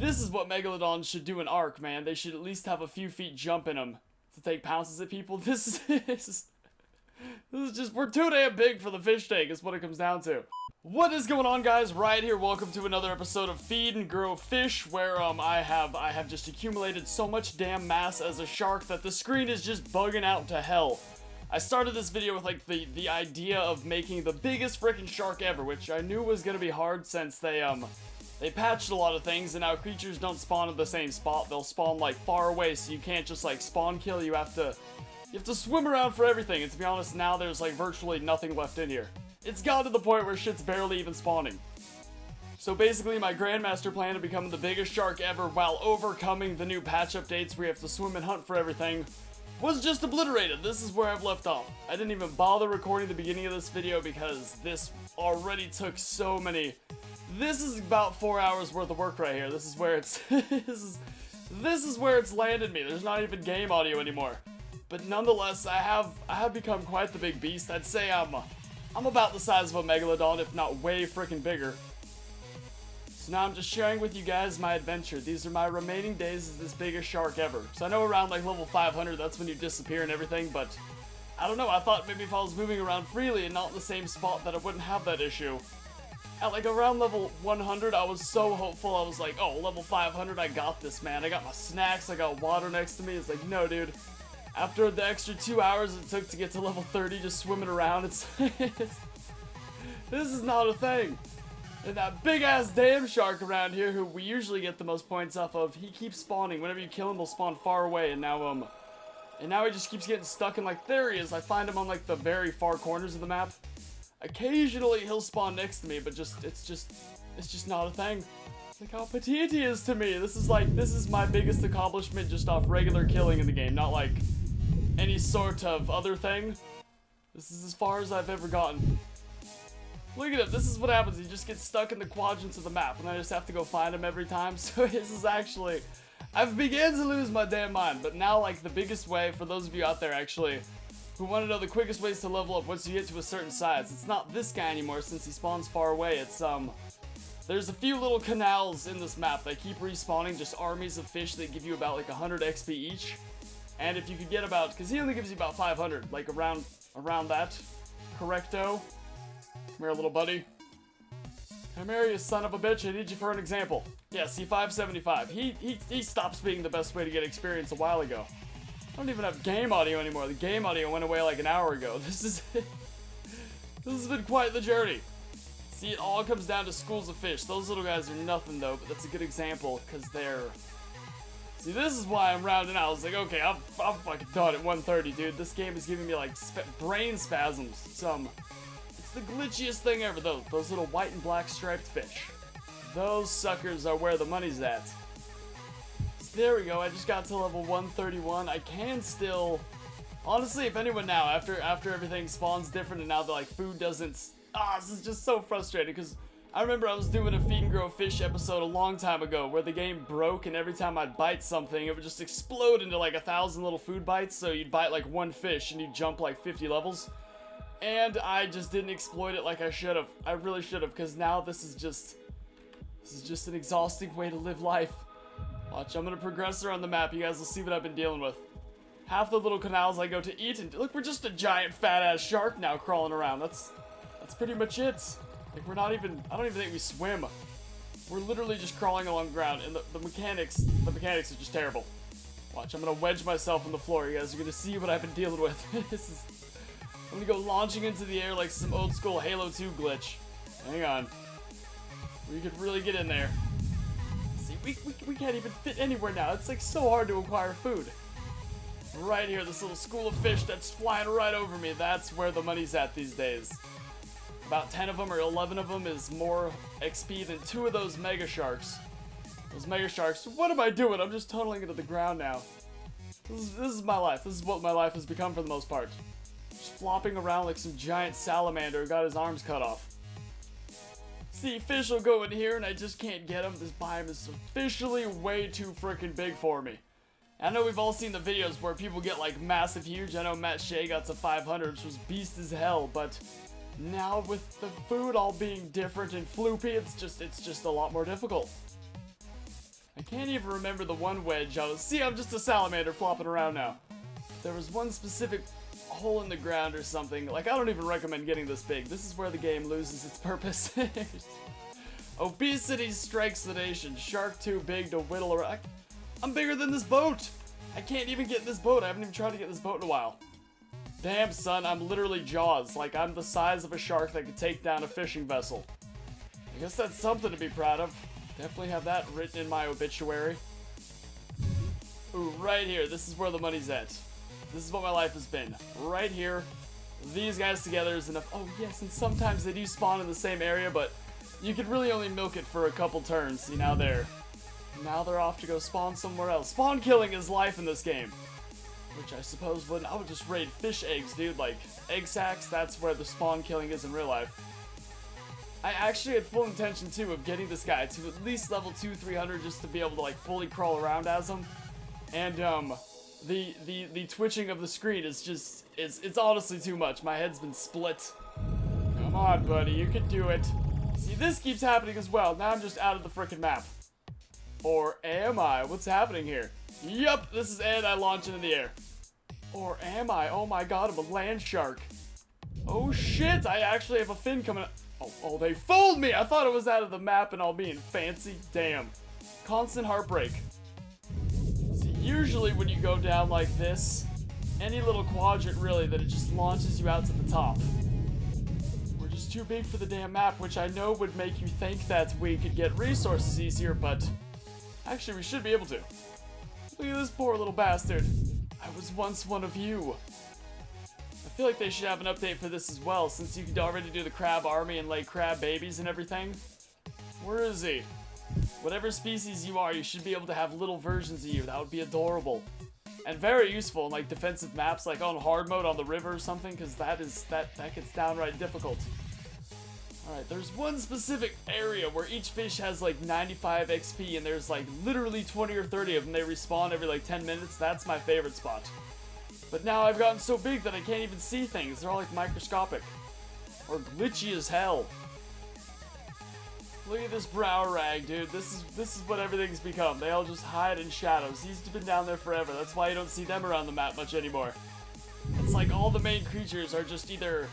This is what Megalodons should do in Ark, man. They should at least have a few feet jump in them to take pounces at people. This is just, we're too damn big for the fish tank is what it comes down to. What is going on, guys? Riot here. Welcome to another episode of Feed and Grow Fish, where I have just accumulated so much damn mass as a shark that the screen is just bugging out to hell. I started this video with like the idea of making the biggest freaking shark ever, which I knew was gonna be hard since they patched a lot of things, and now creatures don't spawn at the same spot. They'll spawn like far away, so you can't just like spawn kill. You have to swim around for everything. And to be honest, now there's like virtually nothing left in here. It's gotten to the point where shit's barely even spawning. So basically, my Grandmaster plan to become the biggest shark ever while overcoming the new patch updates where you have to swim and hunt for everything was just obliterated. This is where I've left off. I didn't even bother recording the beginning of this video because this already took so many. This is about 4 hours worth of work right here. This is where it's this is where it's landed me. There's not even game audio anymore. But nonetheless, I have become quite the big beast. I'd say I'm about the size of a Megalodon, if not way freaking bigger. So now I'm just sharing with you guys my adventure. These are my remaining days as this biggest shark ever. So I know around like level 500, that's when you disappear and everything, but I don't know, I thought maybe if I was moving around freely and not in the same spot that I wouldn't have that issue. At like around level 100, I was so hopeful. I was like, oh, level 500, I got this, man. I got my snacks, I got water next to me. It's like, no, dude. After the extra 2 hours it took to get to level 30 just swimming around, this is not a thing. And that big ass damn shark around here who we usually get the most points off of, he keeps spawning. Whenever you kill him, he'll spawn far away, and now he just keeps getting stuck in, like, there he is. I find him on like the very far corners of the map. Occasionally he'll spawn next to me, but it's just not a thing. Look how petite he is to me. This is my biggest accomplishment just off regular killing in the game, not like any sort of other thing. This is as far as I've ever gotten. Look at him. This is what happens. He just gets stuck in the quadrants of the map, and I just have to go find him every time. So this is actually, I've began to lose my damn mind. But now, like, the biggest way for those of you out there actually who want to know the quickest ways to level up once you get to a certain size, it's not this guy anymore since he spawns far away. It's there's a few little canals in this map that keep respawning, just armies of fish that give you about like 100 XP each. And if you could get about, because he only gives you about 500, like around that. Correcto. Come here, little buddy. Come here, you son of a bitch. I need you for an example. Yeah, see, 575. He stops being the best way to get experience a while ago. I don't even have game audio anymore. The game audio went away like an hour ago. This has been quite the journey. See, it all comes down to schools of fish. Those little guys are nothing, though, but that's a good example, because they're... See, this is why I'm rounding out. I was like, okay, I'm fucking done at 130, dude. This game is giving me, like, brain spasms. It's the glitchiest thing ever, though. Those little white and black striped fish. Those suckers are where the money's at. So there we go. I just got to level 131. I can still... Honestly, if anyone now, after everything spawns different and now the, like, food doesn't... this is just so frustrating, because I remember I was doing a Feed and Grow Fish episode a long time ago where the game broke, and every time I'd bite something, it would just explode into like 1,000 little food bites, so you'd bite like one fish and you'd jump like 50 levels. And I just didn't exploit it like I should have. I really should have, because now this is just an exhausting way to live life. Watch, I'm gonna progress around the map. You guys will see what I've been dealing with. Half the little canals I go to eat, and look, we're just a giant fat ass shark now crawling around. That's pretty much it. Like, we're not even, I don't even think we swim. We're literally just crawling along the ground, and the mechanics are just terrible. Watch, I'm gonna wedge myself on the floor. You guys are gonna see what I've been dealing with. I'm gonna go launching into the air like some old school Halo 2 glitch. Hang on. We could really get in there. See, we can't even fit anywhere now. It's like so hard to acquire food. Right here, this little school of fish that's flying right over me. That's where the money's at these days. About 10 of them or 11 of them is more XP than 2 of those mega sharks. Those mega sharks, what am I doing? I'm just tunneling into the ground now. This is my life. This is what my life has become for the most part. Just flopping around like some giant salamander who got his arms cut off. See, fish will go in here and I just can't get them. This biome is officially way too freaking big for me. I know we've all seen the videos where people get like massive huge. I know Matt Shea got to 500, which was beast as hell, but now with the food all being different and floopy, it's just a lot more difficult. even remember the one wedge see, I'm just a salamander flopping around now. There was one specific hole in the ground or something. Like, I don't even recommend getting this big. This is where the game loses its purpose. Obesity strikes the nation. Shark too big to whittle around. I'm bigger than this boat. I can't even get in this boat. I haven't even tried to get this boat in a while. Damn, son, I'm literally Jaws. Like, I'm the size of a shark that could take down a fishing vessel. I guess that's something to be proud of. Definitely have that written in my obituary. Ooh, right here. This is where the money's at. This is what my life has been. Right here. These guys together is enough. Oh, yes, and sometimes they do spawn in the same area, but you could really only milk it for a couple turns. See, now they're off to go spawn somewhere else. Spawn killing is life in this game. Which I suppose I would just raid fish eggs, dude. Like, egg sacs, that's where the spawn killing is in real life. I actually had full intention, too, of getting this guy to at least level 200-300 just to be able to, like, fully crawl around as him. And, the twitching of the screen is just, it's honestly too much. My head's been split. Come on, buddy, you can do it. See, this keeps happening as well. Now I'm just out of the frickin' map. Or am I? What's happening here? Yup, this is Ed. I launch into the air. Or am I? Oh my god, I'm a land shark. Oh shit, I actually have a fin coming up. Oh, they fooled me! I thought it was out of the map and all being fancy. Damn. Constant heartbreak. See, usually when you go down like this, any little quadrant really, that it just launches you out to the top. We're just too big for the damn map, which I know would make you think that we could get resources easier, but actually we should be able to. Look at this poor little bastard. I was once one of you. I feel like they should have an update for this as well, since you could already do the crab army and lay crab babies and everything. Where is he? Whatever species you are, you should be able to have little versions of you. That would be adorable. And very useful in like defensive maps, like on hard mode on the river or something, because that gets downright difficult. Alright, there's one specific area where each fish has like 95 XP and there's like literally 20 or 30 of them. They respawn every like 10 minutes. That's my favorite spot. But now I've gotten so big that I can't even see things. They're all like microscopic. Or glitchy as hell. Look at this brow rag, dude. This is what everything's become. They all just hide in shadows. These have been down there forever. That's why you don't see them around the map much anymore. It's like all the main creatures are just either...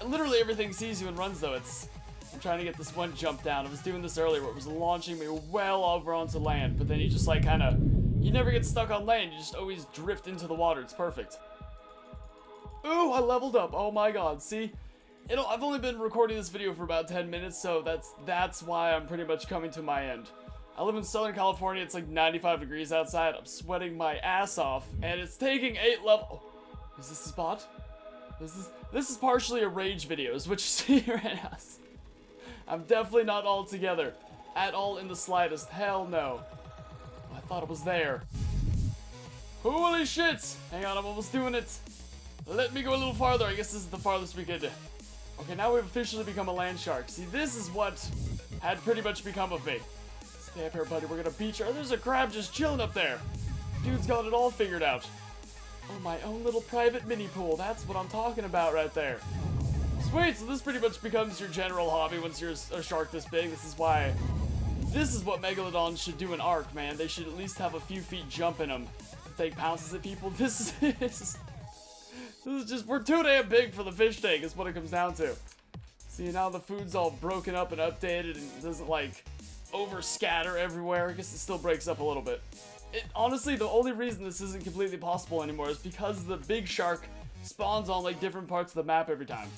Literally everything sees you and runs though. I'm trying to get this one jump down. I was doing this earlier where it was launching me well over onto land, but then you just like kind of... You never get stuck on land. You just always drift into the water. It's perfect. Ooh, I leveled up. Oh my god. See? I've only been recording this video for about 10 minutes, so that's why I'm pretty much coming to my end. I live in Southern California. It's like 95 degrees outside. I'm sweating my ass off, and it's taking 8 levels. Oh, is this the spot? This is partially a rage video, is what you see right now. I'm definitely not all together. At all in the slightest. Hell no. I thought it was there. Holy shit! Hang on, I'm almost doing it. Let me go a little farther. I guess this is the farthest we could. Okay, now we've officially become a land shark. See, this is what had pretty much become of me. Stay up here, buddy. We're gonna beach her. There's a crab just chilling up there. Dude's got it all figured out. Oh, my own little private mini pool. That's what I'm talking about right there. Sweet, so this pretty much becomes your general hobby once you're a shark this big. This is what Megalodons should do in Ark, man. They should at least have a few feet jump in them. Take pounces at people. This is just, we're too damn big for the fish tank is what it comes down to. See, now the food's all broken up and updated and doesn't like over scatter everywhere. I guess it still breaks up a little bit. Honestly, the only reason this isn't completely possible anymore is because the big shark spawns on like different parts of the map every time.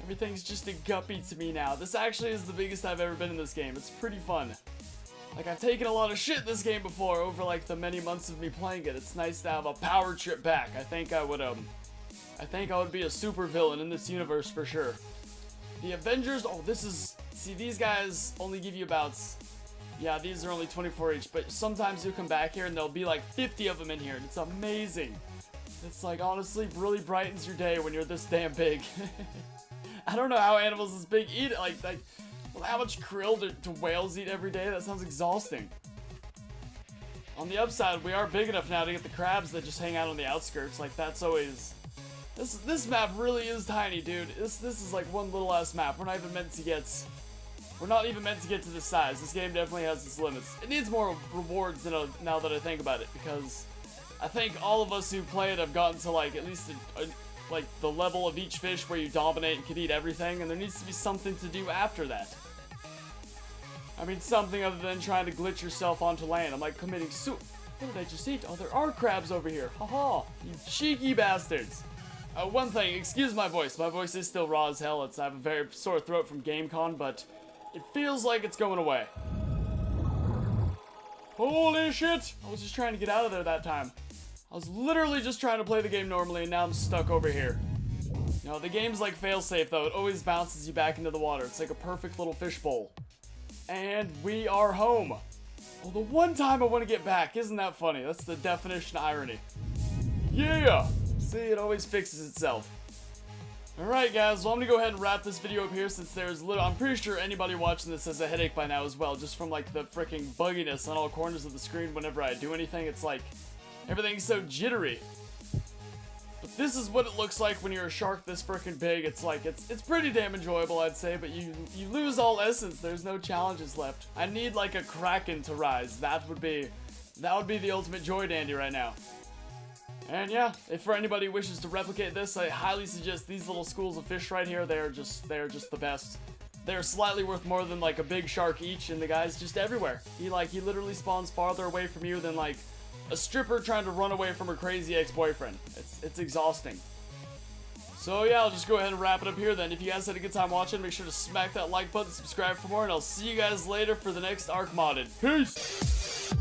Everything's just a guppy to me now. This actually is the biggest I've ever been in this game. It's pretty fun. Like, I've taken a lot of shit in this game before over like the many months of me playing it. It's nice to have a power trip back. I think I would be a super villain in this universe for sure. The Avengers, oh, see, these guys only give you about, yeah, these are only 24 each, but sometimes you'll come back here and there'll be like 50 of them in here, and it's amazing. It's like, honestly, really brightens your day when you're this damn big. I don't know how animals this big eat it, like well, how much krill do whales eat every day? That sounds exhausting. On the upside, we are big enough now to get the crabs that just hang out on the outskirts. Like, that's always... This map really is tiny, dude. This is like one little ass map. We're not even meant to get We're not even meant to get to this size. This game definitely has its limits. It needs more rewards now that I think about it, because I think all of us who play it have gotten to like at least like the level of each fish where you dominate and can eat everything, and there needs to be something to do after that. I mean, something other than trying to glitch yourself onto land. I'm like committing what did I just eat? Oh, there are crabs over here. Haha, you cheeky bastards. One thing, excuse my voice. My voice is still raw as hell. I have a very sore throat from GameCon, but it feels like it's going away. Holy shit! I was just trying to get out of there that time. I was literally just trying to play the game normally, and now I'm stuck over here. No, the game's like failsafe, though. It always bounces you back into the water. It's like a perfect little fishbowl. And we are home. Well, the one time I want to get back. Isn't that funny? That's the definition of irony. Yeah! See, it always fixes itself. Alright guys, well I'm gonna go ahead and wrap this video up here since there's I'm pretty sure anybody watching this has a headache by now as well, just from like the freaking bugginess on all corners of the screen whenever I do anything. It's like, everything's so jittery. But this is what it looks like when you're a shark this freaking big. It's like, it's pretty damn enjoyable, I'd say, but you lose all essence. There's no challenges left. I need like a kraken to rise. That would be the ultimate joy dandy right now. And yeah, if for anybody who wishes to replicate this, I highly suggest these little schools of fish right here. They're just the best. They're slightly worth more than like a big shark each, and the guy's just everywhere. He literally spawns farther away from you than like a stripper trying to run away from her crazy ex-boyfriend. It's exhausting. So yeah, I'll just go ahead and wrap it up here then. If you guys had a good time watching, make sure to smack that like button, subscribe for more, and I'll see you guys later for the next Ark Modded. Peace!